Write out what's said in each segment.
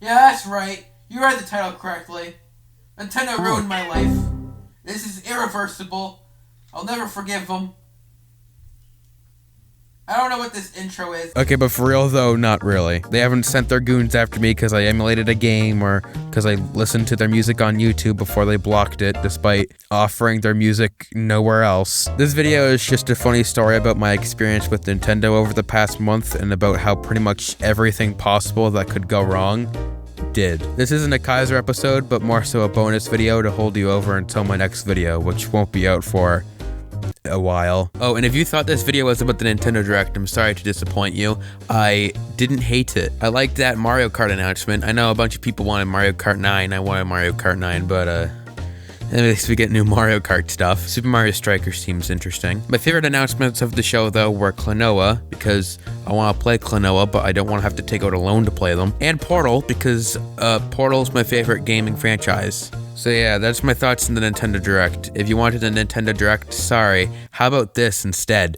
Yeah, that's right. You read the title correctly. Nintendo ruined my life. This is irreversible. I'll never forgive them. I don't know what this intro is. Okay, but for real though, not really. They haven't sent their goons after me because I emulated a game or because I listened to their music on YouTube before they blocked it, despite offering their music nowhere else. This video is just a funny story about my experience with Nintendo over the past month and about how pretty much everything possible that could go wrong did. This isn't a Kaizir episode, but more so a bonus video to hold you over until my next video, which won't be out for a while. Oh, and if you thought this video was about the Nintendo Direct, I'm sorry to disappoint you. I didn't hate it. I liked that Mario Kart announcement. I know a bunch of people wanted Mario Kart 9. I wanted Mario Kart 9, but at least we get new Mario Kart stuff. Super Mario Strikers seems interesting. My favorite announcements of the show, though, were Klonoa, because I want to play Klonoa, but I don't want to have to take out a loan to play them. And Portal, because Portal's my favorite gaming franchise. So yeah, that's my thoughts on the Nintendo Direct. If you wanted a Nintendo Direct, sorry. How about this instead?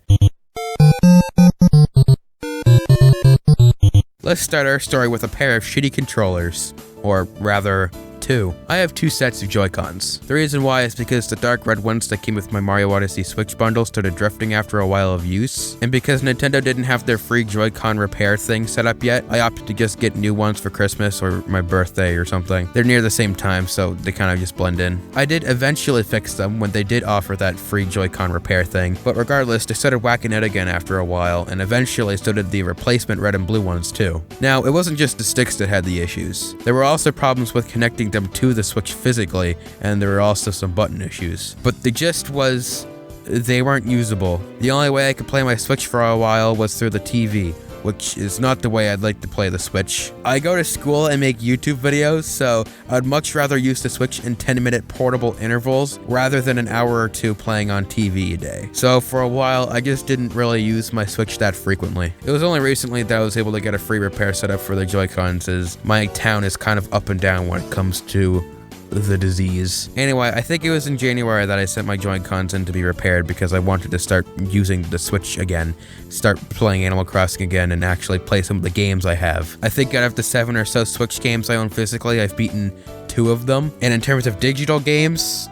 Let's start our story with a pair of shitty controllers. Or rather, two. I have two sets of Joy-Cons. The reason why is because the dark red ones that came with my Mario Odyssey Switch bundle started drifting after a while of use, and because Nintendo didn't have their free Joy-Con repair thing set up yet, I opted to just get new ones for Christmas or my birthday or something. They're near the same time, so they kind of just blend in. I did eventually fix them when they did offer that free Joy-Con repair thing, but regardless, they started whacking out again after a while, and eventually so did the replacement red and blue ones too. Now, it wasn't just the sticks that had the issues. There were also problems with connecting them to the Switch physically, and there were also some button issues. But the gist was, they weren't usable. The only way I could play my Switch for a while was through the TV, which is not the way I'd like to play the Switch. I go to school and make YouTube videos, so I'd much rather use the Switch in 10-minute portable intervals rather than an hour or two playing on TV a day. So for a while, I just didn't really use my Switch that frequently. It was only recently that I was able to get a free repair setup for the Joy-Cons, as my town is kind of up and down when it comes to the disease. Anyway, I think it was in January that I sent my Joy-Cons in to be repaired because I wanted to start using the Switch again, start playing Animal Crossing again, and actually play some of the games I have. I think out of the 7 or so Switch games I own physically, I've beaten 2 of them. And in terms of digital games,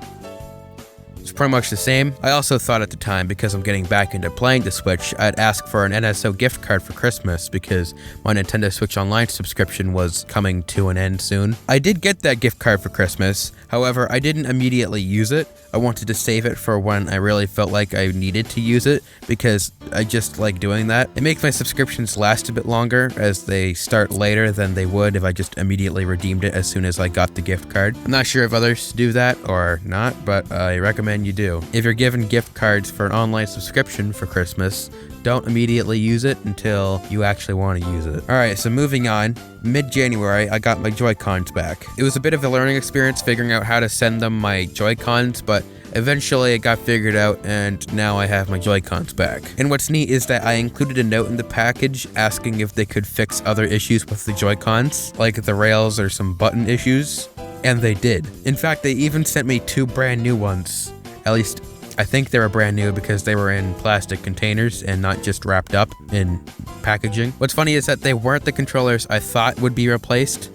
it's pretty much the same. I also thought at the time, because I'm getting back into playing the Switch, I'd ask for an NSO gift card for Christmas because my Nintendo Switch Online subscription was coming to an end soon. I did get that gift card for Christmas, however, I didn't immediately use it. I wanted to save it for when I really felt like I needed to use it because I just like doing that. It makes my subscriptions last a bit longer as they start later than they would if I just immediately redeemed it as soon as I got the gift card. I'm not sure if others do that or not, but I recommend you do. If you're given gift cards for an online subscription for Christmas, don't immediately use it until you actually want to use it. Alright, so moving on. Mid-January, I got my Joy-Cons back. It was a bit of a learning experience figuring out how to send them my Joy-Cons, but eventually it got figured out and now I have my Joy-Cons back. And what's neat is that I included a note in the package asking if they could fix other issues with the Joy-Cons, like the rails or some button issues, and they did. In fact, they even sent me 2 brand new ones. At least, I think they were brand new because they were in plastic containers and not just wrapped up in packaging. What's funny is that they weren't the controllers I thought would be replaced,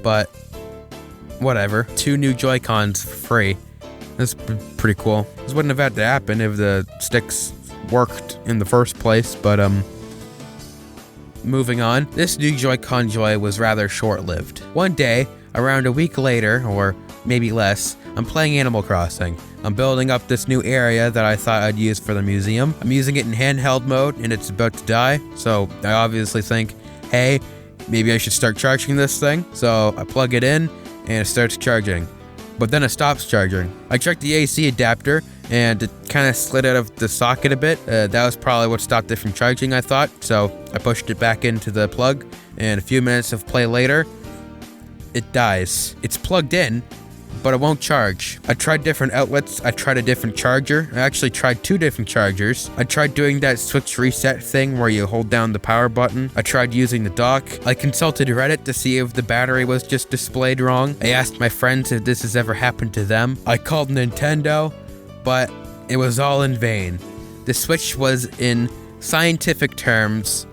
but whatever. 2 new Joy-Cons for free. That's pretty cool. This wouldn't have had to happen if the sticks worked in the first place, but moving on. This new Joy-Con joy was rather short-lived. One day, around a week later, or maybe less, I'm playing Animal Crossing. I'm building up this new area that I thought I'd use for the museum. I'm using it in handheld mode and it's about to die, so I obviously think, hey, maybe I should start charging this thing. So I plug it in and it starts charging, but then it stops charging. I checked the AC adapter and it kind of slid out of the socket a bit. That was probably what stopped it from charging, I thought, so I pushed it back into the plug and a few minutes of play later, it dies. It's plugged in, but it won't charge. I tried different outlets, I tried a different charger, I actually tried 2 different chargers. I tried doing that switch reset thing where you hold down the power button. I tried using the dock. I consulted Reddit to see if the battery was just displayed wrong. I asked my friends if this has ever happened to them. I called Nintendo, but it was all in vain. The Switch was, in scientific terms,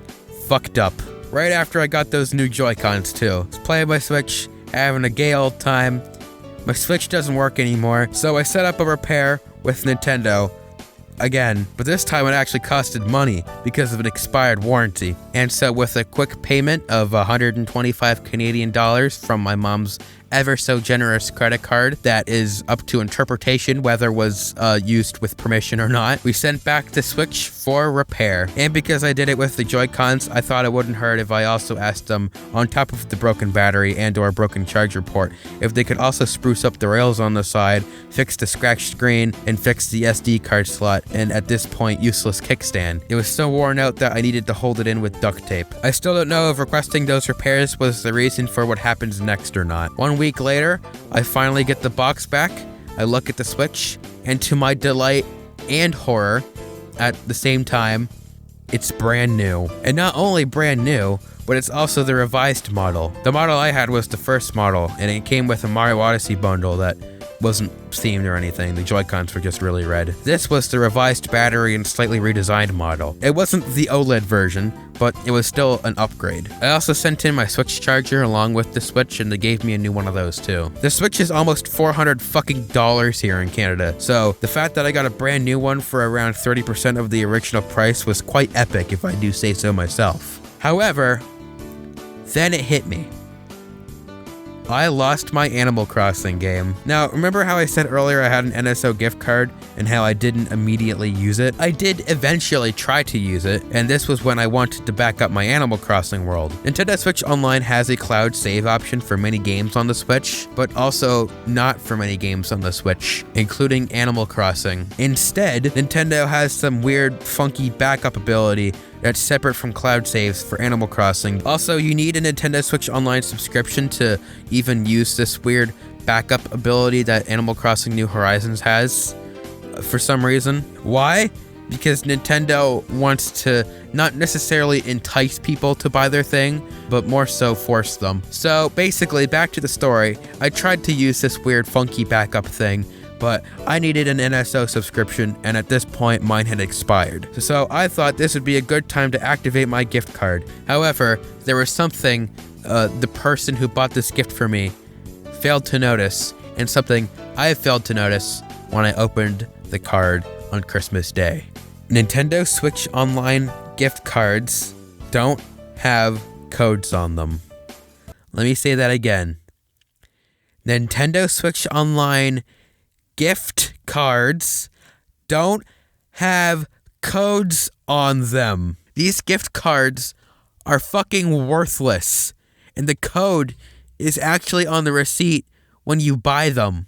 fucked up. right after I got those new Joy-Cons too. I was playing my Switch, having a gay old time. My Switch doesn't work anymore, so I set up a repair with Nintendo again, but this time it actually costed money because of an expired warranty. And so with a quick payment of 125 Canadian dollars from my mom's ever so generous credit card that is up to interpretation whether was used with permission or not, we sent back the Switch for repair. And because I did it with the Joy-Cons, I thought it wouldn't hurt if I also asked them, on top of the broken battery and or broken charger port, if they could also spruce up the rails on the side, fix the scratched screen, and fix the SD card slot, and at this point useless kickstand. It was so worn out that I needed to hold it in with duct tape. I still don't know if requesting those repairs was the reason for what happens next or not. 1 week later, I finally get the box back. I look at the Switch, and to my delight and horror at the same time, it's brand new. And not only brand new, but it's also the revised model. The model I had was the first model, and it came with a Mario Odyssey bundle that wasn't themed or anything. The Joy-Cons were just really red. This was the revised battery and slightly redesigned model. It wasn't the OLED version, but it was still an upgrade. I also sent in my Switch charger along with the Switch, and they gave me a new one of those too. The Switch is almost $400 fucking dollars here in Canada, so the fact that I got a brand new one for around 30% of the original price was quite epic, if I do say so myself. However, then it hit me. I lost my Animal Crossing game. Now, remember how I said earlier I had an NSO gift card and how I didn't immediately use it? I did eventually try to use it, and this was when I wanted to back up my Animal Crossing world. Nintendo Switch Online has a cloud save option for many games on the Switch, but also not for many games on the Switch, including Animal Crossing. Instead, Nintendo has some weird, funky backup ability that's separate from cloud saves for Animal Crossing. Also, you need a Nintendo Switch Online subscription to even use this weird backup ability that Animal Crossing New Horizons has for some reason. Why? Because Nintendo wants to not necessarily entice people to buy their thing, but more so force them. So basically, back to the story, I tried to use this weird funky backup thing, but I needed an NSO subscription, and at this point mine had expired. So I thought this would be a good time to activate my gift card. However, there was something the person who bought this gift for me failed to notice, and something I failed to notice when I opened the card on Christmas Day. Nintendo Switch Online gift cards don't have codes on them. Let me say that again. Nintendo Switch Online gift cards don't have codes on them. These gift cards are fucking worthless, and the code is actually on the receipt when you buy them.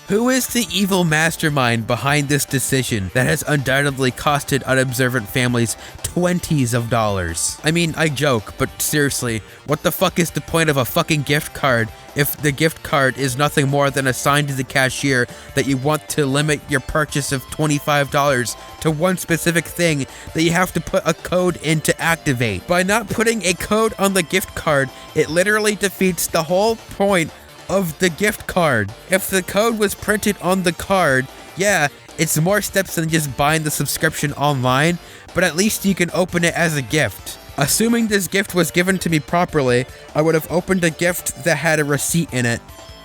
Who is the evil mastermind behind this decision that has undoubtedly costed unobservant families $20s of dollars? I mean, I joke, but seriously, what the fuck is the point of a fucking gift card if the gift card is nothing more than a sign to the cashier that you want to limit your purchase of $25 to one specific thing that you have to put a code in to activate? By not putting a code on the gift card, it literally defeats the whole point of the gift card. If the code was printed on the card, yeah, it's more steps than just buying the subscription online, but at least you can open it as a gift. Assuming this gift was given to me properly, I would have opened a gift that had a receipt in it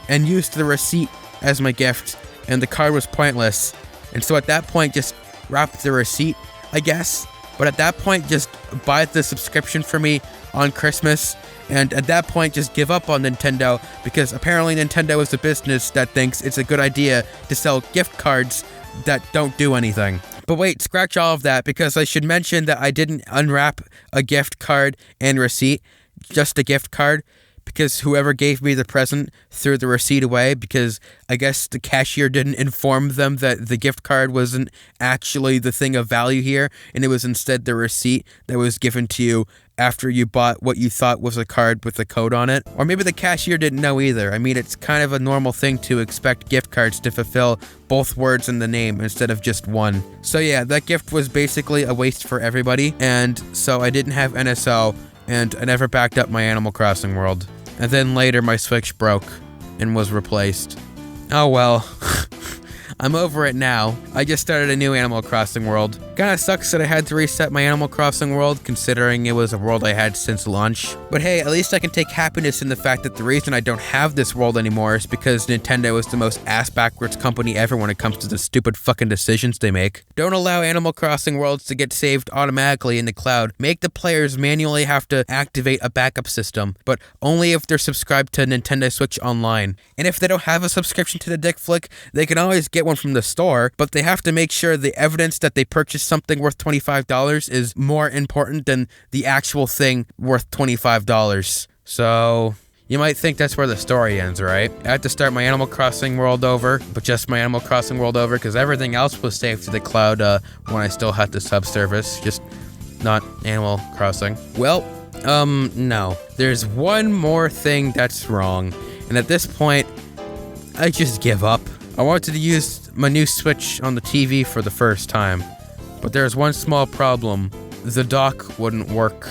and used the receipt as my gift, and the card was pointless. And so at that point, just wrap the receipt, I guess. But at that point, just buy the subscription for me on Christmas. And at that point, just give up on Nintendo, because apparently Nintendo is a business that thinks it's a good idea to sell gift cards that don't do anything. But wait, scratch all of that, because I should mention that I didn't unwrap a gift card and receipt, just a gift card, because whoever gave me the present threw the receipt away, because I guess the cashier didn't inform them that the gift card wasn't actually the thing of value here, and it was instead the receipt that was given to you after you bought what you thought was a card with a code on it. Or maybe the cashier didn't know either. I mean, it's kind of a normal thing to expect gift cards to fulfill both words in the name instead of just one. So yeah, that gift was basically a waste for everybody, and so I didn't have NSO, and I never backed up my Animal Crossing world. And then later my Switch broke and was replaced. Oh well. I'm over it now. I just started a new Animal Crossing world. Kinda sucks that I had to reset my Animal Crossing world, considering it was a world I had since launch. But hey, at least I can take happiness in the fact that the reason I don't have this world anymore is because Nintendo is the most ass-backwards company ever when it comes to the stupid fucking decisions they make. Don't allow Animal Crossing worlds to get saved automatically in the cloud. Make the players manually have to activate a backup system, but only if they're subscribed to Nintendo Switch Online. And if they don't have a subscription to the Dick Flick, they can always get one from the store, but they have to make sure the evidence that they purchased something worth $25 is more important than the actual thing worth $25. So you might think that's where the story ends, right? I had to start my Animal Crossing world over, but just my Animal Crossing world over, because everything else was saved to the cloud when I still had the subservice, just not Animal Crossing. Well, no. There's one more thing that's wrong, and at this point, I just give up. I wanted to use my new Switch on the TV for the first time, but there's one small problem. The dock wouldn't work.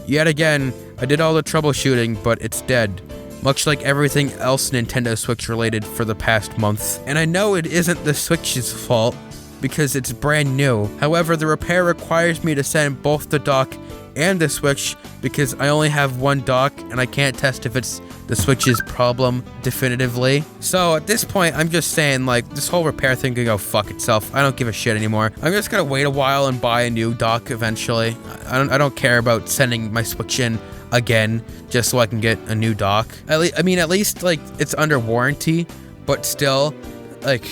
Yet again, I did all the troubleshooting, but it's dead. Much like everything else Nintendo Switch related for the past month. And I know it isn't the Switch's fault, because it's brand new. However, the repair requires me to send both the dock and the Switch because I only have one dock and I can't test if it's the Switch's problem definitively. So at this point, I'm just saying, like, this whole repair thing can go fuck itself. I don't give a shit anymore. I'm just gonna wait a while and buy a new dock eventually. I don't care about sending my Switch in again just so I can get a new dock. At least like it's under warranty, but still, like,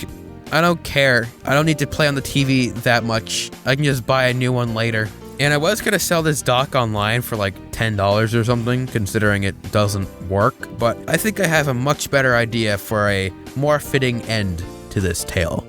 I don't care. I don't need to play on the TV that much. I can just buy a new one later. And I was gonna sell this dock online for like $10 or something, considering it doesn't work, but I think I have a much better idea for a more fitting end to this tale.